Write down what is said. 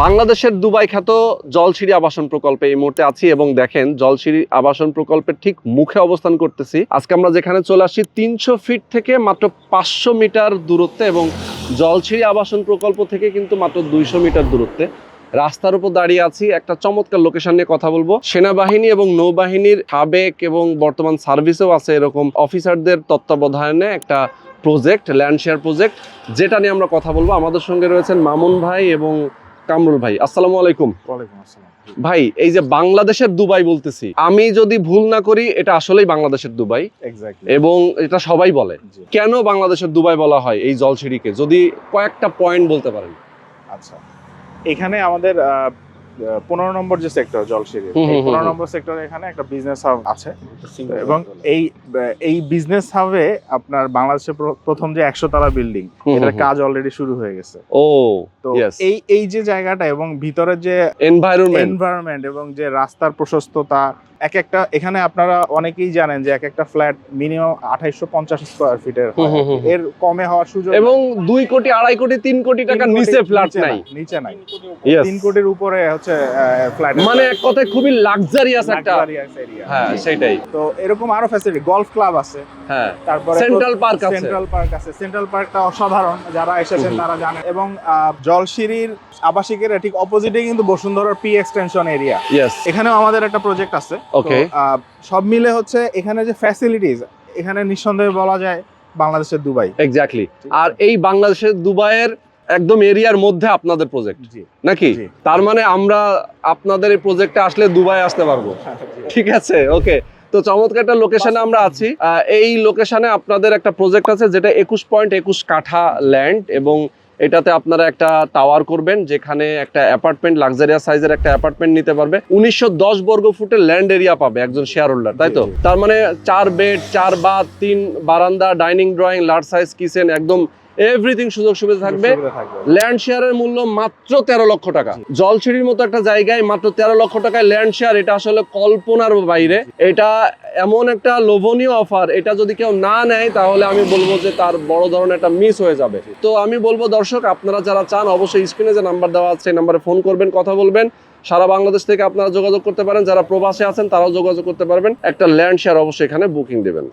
বাংলাদেশের দুবাই খ্যাত জলসিঁড়ি আবাসন প্রকল্পে এই মুহূর্তে আছি এবং দেখেন জলসিঁড়ি আবাসন প্রকল্পের ঠিক মুখে অবস্থান করতেছি। আজকে আমরা যেখানে চলে আসছি 300 ফিট থেকে মাত্র 500 মিটার দূরত্বে এবং জলসিঁড়ি আবাসন প্রকল্প থেকে কিন্তু মাত্র 200 মিটার দূরত্বে রাস্তার উপর দাঁড়িয়ে আছি। একটা চমৎকার লোকেশন নিয়ে কথা বলবো। সেনাবাহিনী এবং নৌবাহিনীর সাবেক এবং বর্তমান সার্ভিসেও আছে এরকম অফিসারদের তত্ত্বাবধানে একটা প্রজেক্ট, ল্যান্ড শেয়ার প্রজেক্ট, যেটা নিয়ে আমরা কথা বলবো। আমাদের সঙ্গে রয়েছেন মামুন ভাই এবং কামরুল ভাই। আসসালামু আলাইকুম। ওয়ালাইকুম আসসালাম। ভাই, এই যে বাংলাদেশের দুবাই বলতেছি, আমি যদি ভুল না করি এটা আসলেই বাংলাদেশের দুবাই, এক্স্যাক্টলি, এবং এটা সবাই বলে। কেন বাংলাদেশের দুবাই বলা হয় এই জলসিঁড়িকে, যদি কয়েকটা পয়েন্ট বলতে পারেন। আচ্ছা, এখানে আমাদের 15 নম্বর যে সেক্টর জলসিঁড়ি, 15 নম্বর সেক্টরে এখানে একটা বিজনেস হাব আছে এবং এই বিজনেস হাবে আপনার বাংলাদেশের প্রথম যে 100 তলা বিল্ডিং, এটার কাজ অলরেডি শুরু হয়ে গেছে। ও তো এই যে জায়গাটা এবং ভিতরের যে এনভায়রনমেন্ট এবং যে রাস্তার প্রশস্ততা, এক একটা, এখানে আপনারা অনেকেই জানেন যে এক একটা ফ্ল্যাট মিনিমাম 2850 স্কয়ার ফিটের, এর কমে হওয়ার সুযোগ, এবং 2 কোটি 2.5 কোটি 3 কোটি টাকার নিচে ফ্ল্যাট নাই, নিচে নাই। 3 কোটির উপরে হচ্ছে ফ্ল্যাট, মানে এক কথায় খুবই লাক্সারিয়াস একটা এরিয়া। হ্যাঁ, সেটাই। তো এরকম আরো ফ্যাসিলিটি, গলফ ক্লাব আছে, হ্যাঁ, তারপরে সেন্ট্রাল পার্ক আছে। সেন্ট্রাল পার্কটা অসাধারণ, যারা এসেছেন তারা জানেন। এবং জলসিঁড়ির আবাসিকের ঠিক অপোজিটে কিন্তু বসুন্ধরার পি এক্সটেনশন এরিয়া, এখানেও আমাদের একটা প্রজেক্ট আছে। ওকে, সব মিলে হচ্ছে এখানে যে ফ্যাসিলিটিস, এখানে নিঃসন্দেহে বলা যায় বাংলাদেশের দুবাই। এক্স্যাক্টলি। আর এই বাংলাদেশের দুবাইয়ের একদম এরিয়ার মধ্যে আপনাদের প্রজেক্ট নাকি? তার মানে আমরা আপনাদের এই প্রজেক্টে আসলে দুবাই আসতে পারবো। ঠিক আছে, ওকে। তো চমৎকার একটা লোকেশনে আমরা আছি। এই লোকেশনে আপনাদের একটা প্রজেক্ট আছে যেটা 21.21 কাঠা ল্যান্ড, এবং এটাতে আপনারা একটা টাওয়ার করবেন, যেখানে একটা অ্যাপার্টমেন্ট, লাক্সারিয়াস সাইজের একটা অ্যাপার্টমেন্ট নিতে পারবে। 1910 বর্গ ফুটের ল্যান্ড এরিয়া পাবে একজন শেয়ার হোল্ডার, তাই তো? তার মানে 4 বেড, 4 বাথ, 3 বারান্দা, dining drawing, large size kitchen, একদম এভরিথিং সুযোগ সুবিধা থাকবে। ল্যান্ড শেয়ারের মূল্য মাত্র 13 লক্ষ টাকা। জলসিঁড়ির মতো একটা জায়গায় মাত্র 13 লক্ষ টাকায় ল্যান্ড শেয়ার, এটা আসলে কল্পনার বাইরে। এটা এমন একটা লোভনীয় অফার, এটা যদি কেউ না নেয় তাহলে আমি বলবো যে তার বড় ধরনের একটা মিস হয়ে যাবে। তো আমি বলবো দর্শক, আপনারা যারা চান অবশ্যই স্ক্রিনে যে নাম্বার দেওয়া আছে সেই নাম্বারে ফোন করবেন, কথা বলবেন। সারা বাংলাদেশ থেকে আপনারা যোগাযোগ করতে পারেন, যারা প্রবাসে আছেন তারাও যোগাযোগ করতে পারবেন। একটা ল্যান্ড শেয়ার অবশ্যই এখানে বুকিং দেবেন।